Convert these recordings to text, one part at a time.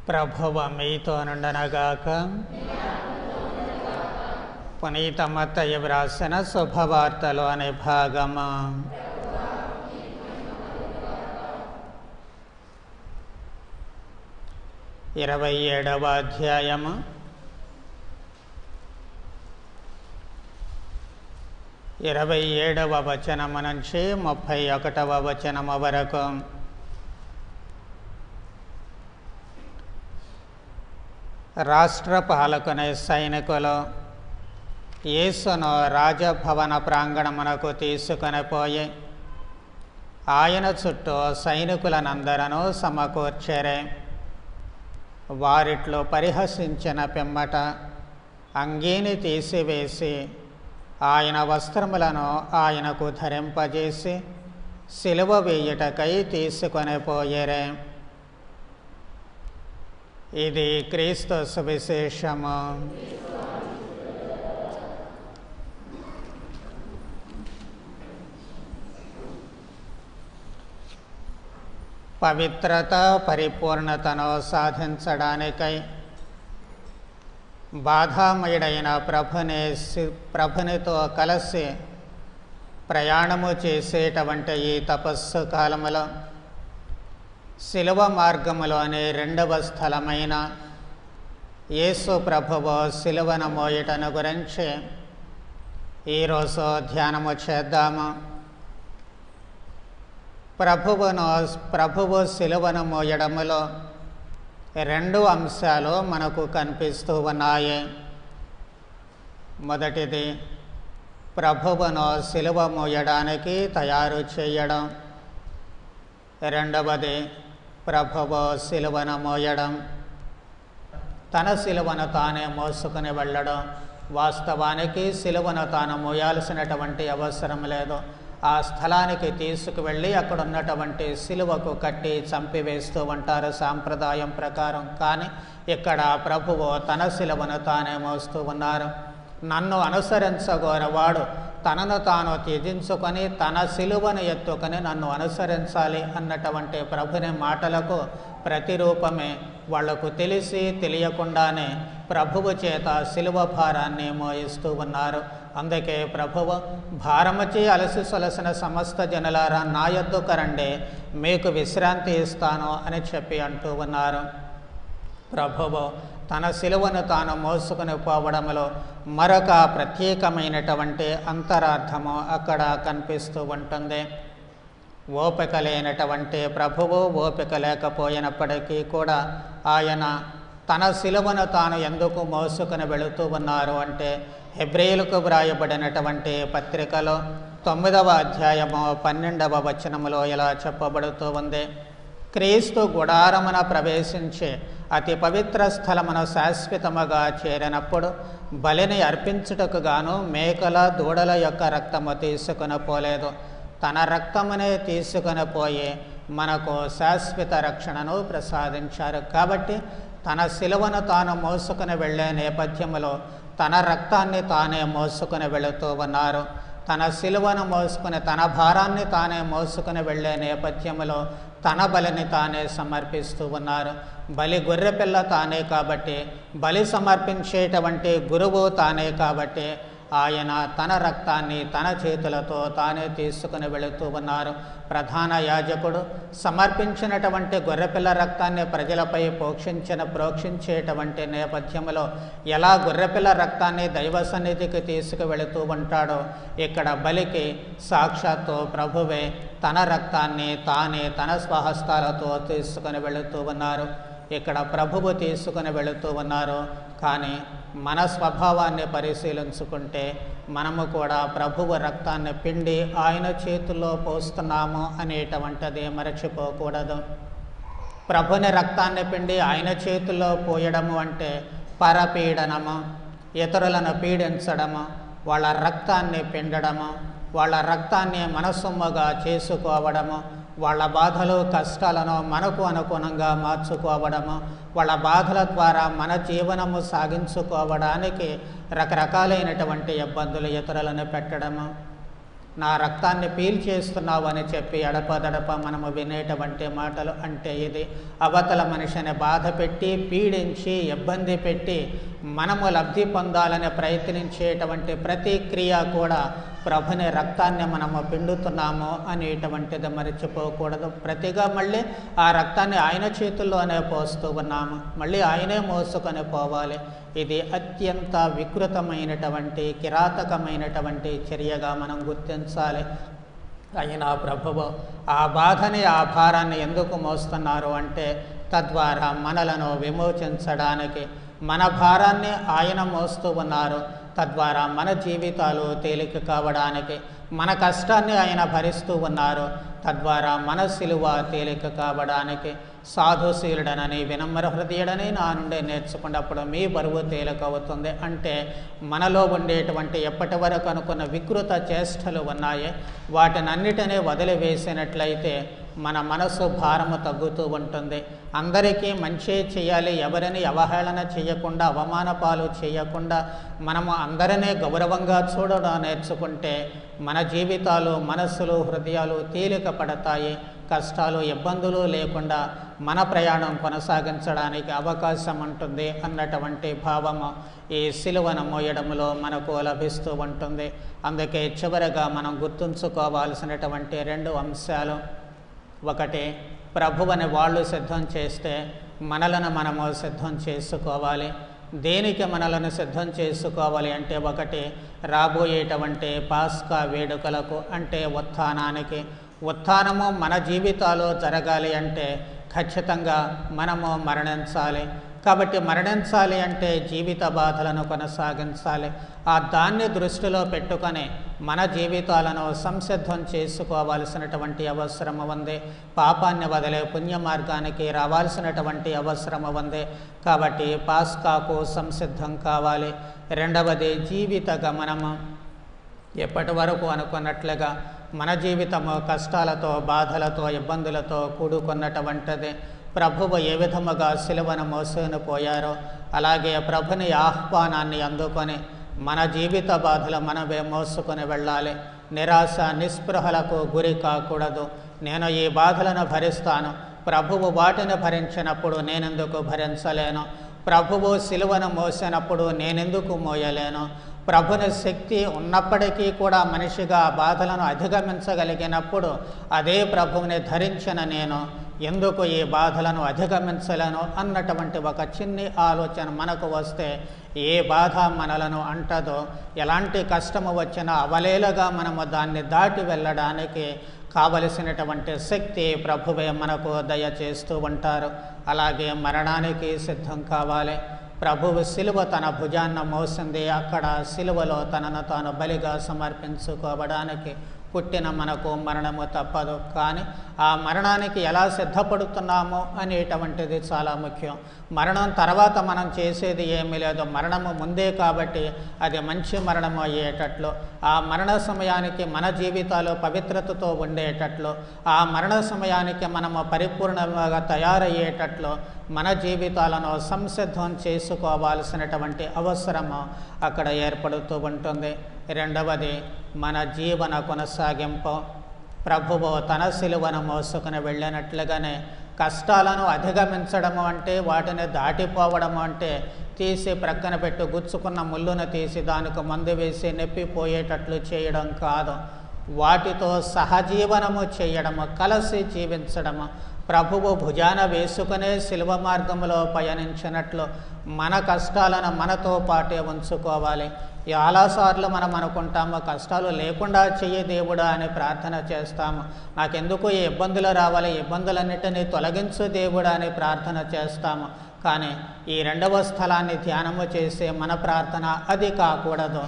ప్రభువ మీతో నుండనగాక. పునీత మత్తయి వ్రాసిన శుభవార్తలు అనే భాగము. ఇరవై 27వ అధ్యాయము 27వ వచనము నుంచి 31వ వచనము వరకు. రాష్ట్ర పాలకుని సైనికులు యేసును రాజభవన ప్రాంగణమునకు తీసుకొని పోయి ఆయన చుట్టూ సైనికులనందరూ సమకూర్చెరే. వారిట్లో పరిహసించిన పిమ్మట అంగీని తీసివేసి ఆయన వస్త్రములను ఆయనకు ధరింపజేసి సిలువ వేయుటకై తీసుకొని పోయేరే. ఇది క్రీస్తు సువిశేషము. పవిత్రత పరిపూర్ణతను సాధించడానికై బాధామయుడైన ప్రభునితో కలిసి ప్రయాణము చేసేటువంటి ఈ తపస్సు కాలములో శిలువ మార్గములోని రెండవ స్థలమైన యేసు ప్రభువు శిలువను మోయుటను గురించి ఈరోజు ధ్యానము చేద్దాము. ప్రభువు శిలువను మోయడములో రెండు అంశాలు మనకు కనిపిస్తూ ఉన్నాయి. మొదటిది, ప్రభువును శిలువ మోయడానికి తయారు చేయడం. రెండవది, ప్రభువు శిలువను మోయడం, తన శిలువను తానే మోసుకుని వెళ్ళడం. వాస్తవానికి శిలువను తాను మోయాల్సినటువంటి అవసరం లేదు. ఆ స్థలానికి తీసుకువెళ్ళి అక్కడ ఉన్నటువంటి శిలువకు కట్టి చంపివేస్తూ ఉంటారు సాంప్రదాయం ప్రకారం. కానీ ఇక్కడ ప్రభువు తన శిలువను తానే మోస్తూ ఉన్నారు. నన్ను అనుసరించగోరవాడు తనను తాను త్యజించుకొని తన శిలువను ఎత్తుకొని నన్ను అనుసరించాలి అన్నటువంటి ప్రభుని మాటలకు ప్రతిరూపమే వాళ్లకు తెలిసి తెలియకుండానే ప్రభువు చేత శిలువ భారాన్ని మోయిస్తూ ఉన్నారు. అందుకే ప్రభువు భారముచి అలసి సొలసిన సమస్త జనులారా నా యొద్దకు రండి, మీకు విశ్రాంతి ఇస్తాను అని చెప్పి అంటూ ఉన్నారు. ప్రభువు తన శిలువను తాను మోసుకుని పోవడంలో మరొక ప్రత్యేకమైనటువంటి అంతరార్థము అక్కడ కనిపిస్తూ ఉంటుంది. ఓపిక లేనటువంటి ప్రభువు ఓపిక లేకపోయినప్పటికీ కూడా ఆయన తన శిలువను తాను ఎందుకు మోసుకుని వెళుతూ ఉన్నారు అంటే, హెబ్రీయులకు వ్రాయబడినటువంటి పత్రికలో 9వ అధ్యాయము 12వ వచనములో ఇలా చెప్పబడుతూ ఉంది. క్రీస్తు గుడారమున ప్రవేశించి అతి పవిత్ర స్థలమును శాశ్వతముగా చేరినప్పుడు బలిని అర్పించుటకు గాను మేకల దూడల యొక్క రక్తము తీసుకుని పోలేదు. తన రక్తమునే తీసుకుని పోయి మనకు శాశ్వత రక్షణను ప్రసాదించారు. కాబట్టి తన శిలువను తాను మోసుకుని వెళ్ళే నేపథ్యంలో తన రక్తాన్ని తానే మోసుకుని వెళుతూ ఉన్నారు. తన శిలువను మోసుకుని తన భారాన్ని తానే మోసుకుని వెళ్ళే నేపథ్యంలో తన బలిని తానే సమర్పిస్తూ ఉన్నారు. బలి గొర్రెపిల్ల తానే కాబట్టి, బలి సమర్పించేటువంటి గురువు తానే కాబట్టి ఆయన తన రక్తాన్ని తన చేతులతో తానే తీసుకుని వెళుతూ ఉన్నారు. ప్రధాన యాజకుడు సమర్పించినటువంటి గొర్రెపిల్ల రక్తాన్ని ప్రజలపై ప్రోక్షించేటువంటి నేపథ్యంలో ఎలా గొర్రెపిల్ల రక్తాన్ని దైవ సన్నిధికి తీసుకువెళుతూ ఉంటాడో, ఇక్కడ బలికి సాక్షాత్తు ప్రభువే తన రక్తాన్ని తానే తన స్వహస్తాలతో తీసుకుని వెళుతూ ఉన్నారు. ఇక్కడ ప్రభువు తీసుకుని వెళుతూ ఉన్నారు. కానీ మన స్వభావాన్ని పరిశీలించుకుంటే మనము కూడా ప్రభువు రక్తాన్ని పిండి ఆయన చేతుల్లో పోస్తున్నాము అనేటువంటిది మరచిపోకూడదు. ప్రభుని రక్తాన్ని పిండి ఆయన చేతుల్లో పోయడము అంటే పరపీడనము, ఇతరులను పీడించడము, వాళ్ళ రక్తాన్ని పిండడము, వాళ్ళ రక్తాన్ని మనసొమ్ముగా చేసుకోవడము, వాళ్ళ బాధలు కష్టాలను మనకు అనుగుణంగా మార్చుకోవడము, వాళ్ళ బాధల ద్వారా మన జీవనము సాగించుకోవడానికి రకరకాలైనటువంటి ఇబ్బందులు ఇతరులను పెట్టడము. నా రక్తాన్ని పీల్చేస్తున్నావు అని చెప్పి అడపదడప మనము వినేటువంటి మాటలు. అంటే ఇది అవతల మనిషిని బాధ పెట్టి పీడించి ఇబ్బంది పెట్టి మనము లబ్ధి పొందాలని ప్రయత్నించేటువంటి ప్రతి క్రియ కూడా ప్రభుని రక్తాన్ని మనము పిండుతున్నాము అనేటువంటిది మర్చిపోకూడదు. ప్రతిగా మళ్ళీ ఆ రక్తాన్ని ఆయన చేతుల్లోనే పోస్తూ ఉన్నాము, మళ్ళీ ఆయనే మోసుకొని పోవాలి. ఇది అత్యంత వికృతమైనటువంటి కిరాతకమైనటువంటి చర్యగా మనం గుర్తించాలి. అయినా ప్రభువు ఆ బాధని ఆ భారాన్ని ఎందుకు మోస్తున్నారు అంటే తద్వారా మనలను విమోచించడానికి మన భారాన్ని ఆయన మోస్తూ ఉన్నారు. తద్వారా మన జీవితాలు తేలిక కావడానికి మన కష్టాన్ని ఆయన భరిస్తూ ఉన్నారు. తద్వారా మన సిలువ తేలిక కావడానికి సాధుశీలుడనని వినమ్ర హృదయుడని నా నుండి నేర్చుకున్నప్పుడు మీ బరువు తేలిక అవుతుంది. అంటే మనలో ఉండేటువంటి ఎప్పటి వరకు అనుకున్న వికృత చేష్టలు ఉన్నాయి, వాటినన్నిటినీ వదిలివేసినట్లయితే మన మనసు భారము తగ్గుతూ ఉంటుంది. అందరికీ మంచి చేయాలి, ఎవరిని అవహేళన చేయకుండా అవమాన పాలు చేయకుండా మనము అందరినీ గౌరవంగా చూడడం నేర్చుకుంటే మన జీవితాలు మనస్సులు హృదయాలు తేలిక పడతాయి. కష్టాలు ఇబ్బందులు లేకుండా మన ప్రయాణం కొనసాగించడానికి అవకాశం ఉంటుంది అన్నటువంటి భావము ఈ సిలువను మోయడంలో మనకు లభిస్తూ ఉంటుంది. అందుకే చివరగా మనం గుర్తుంచుకోవాల్సినటువంటి 2 అంశాలు. ఒకటి, ప్రభువుని వాళ్ళు సిద్ధం చేస్తే మనలను మనము సిద్ధం చేసుకోవాలి. దేనికి మనలను సిద్ధం చేసుకోవాలి అంటే ఒకటి, రాబోయేటువంటి పాస్కా వేడుకలకు అంటే ఉత్థానానికి. ఉత్థానము మన జీవితాల్లో జరగాలి అంటే ఖచ్చితంగా మనము మరణించాలి. కాబట్టి మరణించాలి అంటే జీవిత బాధలను కొనసాగించాలి. దాన్ని దృష్టిలో పెట్టుకొని మన జీవితాలను సంసిద్ధం చేసుకోవాల్సినటువంటి అవసరం ఉంది. పాపాన్ని వదిలే పుణ్య మార్గానికి రావాల్సినటువంటి అవసరం ఉంది. కాబట్టి పాస్కాకు సంసిద్ధం కావాలి. రెండవది, జీవిత గమనము. ఎప్పటి వరకు అనుకున్నట్లుగా మన జీవితము కష్టాలతో బాధలతో ఇబ్బందులతో కూడుకున్నటువంటిది. ప్రభువు ఏ విధముగా సిలువను మోసుకొని పోయారో అలాగే ప్రభుని ఆహ్వానాన్ని అందుకొని మన జీవిత బాధలు మనమే మోసుకొని వెళ్ళాలి. నిరాశ నిస్పృహలకు గురి కాకూడదు. నేను ఈ బాధలను భరిస్తాను, ప్రభువు వాటిని భరించినప్పుడు నేనెందుకు భరించలేను, ప్రభువు సిలువను మోసినప్పుడు నేనెందుకు మోయలేను, ప్రభుని శక్తి ఉన్నప్పటికీ కూడా మనిషిగా బాధలను అధిగమించగలిగినప్పుడు అదే ప్రభువుని ధరించిన నేను ఎందుకు ఈ బాధలను అధిగమించలేను అన్నటువంటి ఒక చిన్ని ఆలోచన మనకు వస్తే ఏ బాధ మనలను అంటదో, ఎలాంటి కష్టము వచ్చినా అవలేలగా మనము దాన్ని దాటి వెళ్ళడానికి కావలసినటువంటి శక్తి ప్రభువే మనకు దయచేస్తూ ఉంటారు. అలాగే మరణానికి సిద్ధం కావాలి. ప్రభువు సిలువ తన భుజాన్న మోసింది. అక్కడ సిలువలో తనను తాను బలిగా సమర్పించుకోవడానికి పుట్టిన మనకు మరణము తప్పదు. కానీ ఆ మరణానికి ఎలా సిద్ధపడుతున్నామో అనేటువంటిది చాలా ముఖ్యం. మరణం తర్వాత మనం చేసేది ఏమీ లేదు. మరణము ముందే కాబట్టి అది మంచి మరణము అయ్యేటట్లు, ఆ మరణ సమయానికి మన జీవితాలు పవిత్రతతో ఉండేటట్లు, ఆ మరణ సమయానికి మనము పరిపూర్ణంగా తయారయ్యేటట్లు మన జీవితాలను సంసిద్ధం చేసుకోవాల్సినటువంటి అవసరము అక్కడ ఏర్పడుతూ ఉంటుంది. రెండవది, మన జీవన కొనసాగింపు. ప్రభువు తన సిలువను మోసుకుని వెళ్ళినట్లుగానే కష్టాలను అధిగమించడము అంటే వాటిని దాటిపోవడము అంటే తీసి ప్రక్కన పెట్టి గుచ్చుకున్న ముళ్ళును తీసి దానికి మందు వేసి నెప్పిపోయేటట్లు చేయడం కాదు. వాటితో సహజీవనము చేయడము, కలిసి జీవించడము. ప్రభువు భుజాన వేసుకునే సిలువ మార్గంలో పయనించినట్లు మన కష్టాలను మనతో పాటే ఉంచుకోవాలి. చాలాసార్లు మనం అనుకుంటాము కష్టాలు లేకుండా చెయ్యి దేవుడా అని ప్రార్థన చేస్తాము. నాకెందుకు ఈ ఇబ్బందులు రావాలి, ఇబ్బందులన్నిటినీ తొలగించు దేవుడా అని ప్రార్థన చేస్తాము. కానీ ఈ రెండవ స్థలాన్ని ధ్యానము చేసే మన ప్రార్థన అది కాకూడదు.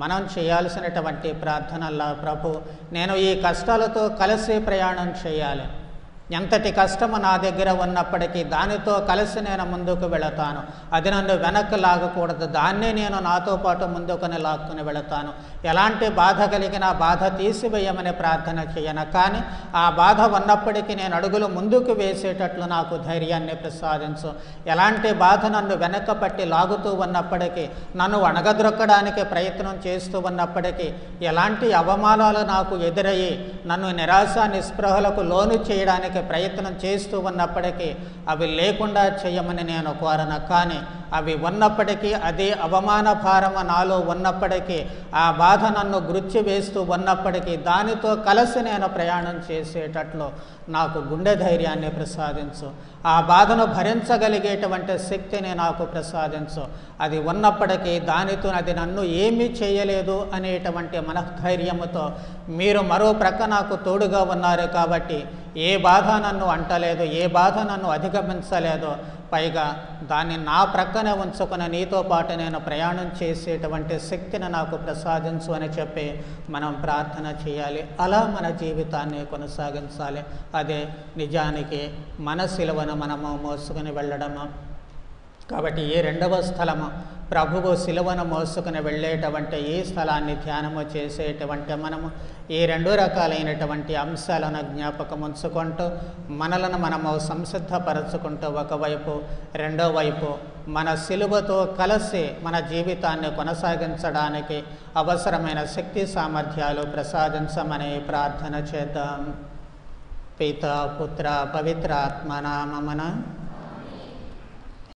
మనం చేయాల్సినటువంటి ప్రార్థనల్లో ప్రభు నేను ఈ కష్టాలతో కలిసి ప్రయాణం చేయాలి, ఎంతటి కష్టము నా దగ్గర ఉన్నప్పటికీ దానితో కలిసి నేను ముందుకు వెళతాను. అది నన్ను వెనక్కి లాగకూడదు, దాన్నే నేను నాతో పాటు ముందుకొని లాక్కుని వెళతాను. ఎలాంటి బాధ కలిగినా బాధ తీసివేయమని ప్రార్థన చేయను, కానీ ఆ బాధ ఉన్నప్పటికీ నేను అడుగులు ముందుకు వేసేటట్లు నాకు ధైర్యాన్ని ప్రసాదించు. ఎలాంటి బాధ నన్ను వెనక పట్టి లాగుతూ ఉన్నప్పటికీ, నన్ను అణగద్రొక్కడానికి ప్రయత్నం చేస్తూ ఉన్నప్పటికీ, ఎలాంటి అవమానాలు నాకు ఎదురయ్యి నన్ను నిరాశ నిస్పృహలకు లోను చేయడానికి ప్రయత్నం చేస్తూ ఉన్నప్పటికీ అవి లేకుండా చేయమని నేను కోరను. కానీ అవి ఉన్నప్పటికీ, అదే అవమాన భారము నాలో ఉన్నప్పటికీ, ఆ బాధ నన్ను గుర్చి వేస్తూ ఉన్నప్పటికీ దానితో కలిసి నేను ప్రయాణం చేసేటట్లు నాకు గుండె ధైర్యాన్ని ప్రసాదించు. ఆ బాధను భరించగలిగేటువంటి శక్తిని నాకు ప్రసాదించు. అది ఉన్నప్పటికీ దానితో అది నన్ను ఏమీ చేయలేదు అనేటువంటి మనఃధైర్యముతో మీరు మరో ప్రక్క నాకు తోడుగా ఉన్నారు కాబట్టి ఏ బాధ నన్ను అంటలేదు, ఏ బాధ నన్ను అధిగమించలేదు, పైగా దాన్ని నా ప్రక్కనే ఉంచుకుని నీతో పాటు నేను ప్రయాణం చేసేటువంటి శక్తిని నాకు ప్రసాదించు అని చెప్పి మనం ప్రార్థన చేయాలి. అలా మన జీవితాన్ని కొనసాగించాలి. అదే నిజానికి మన సిలువను మనము మోసుకుని వెళ్ళడము. కాబట్టి ఈ రెండవ స్థలము ప్రభువు సిలువను మోసుకుని వెళ్ళేటువంటి ఈ స్థలాన్ని ధ్యానము చేసేటువంటి మనము ఈ రెండు రకాలైనటువంటి అంశాలను జ్ఞాపకం ఉంచుకుంటూ మనలను మనము సంసిద్ధపరచుకుంటూ ఒకవైపు, రెండో వైపు మన సిలువతో కలిసి మన జీవితాన్ని కొనసాగించడానికి అవసరమైన శక్తి సామర్థ్యాలు ప్రసాదించమని ప్రార్థన చేద్దాం. పితా పుత్ర పవిత్ర ఆత్మ నామమున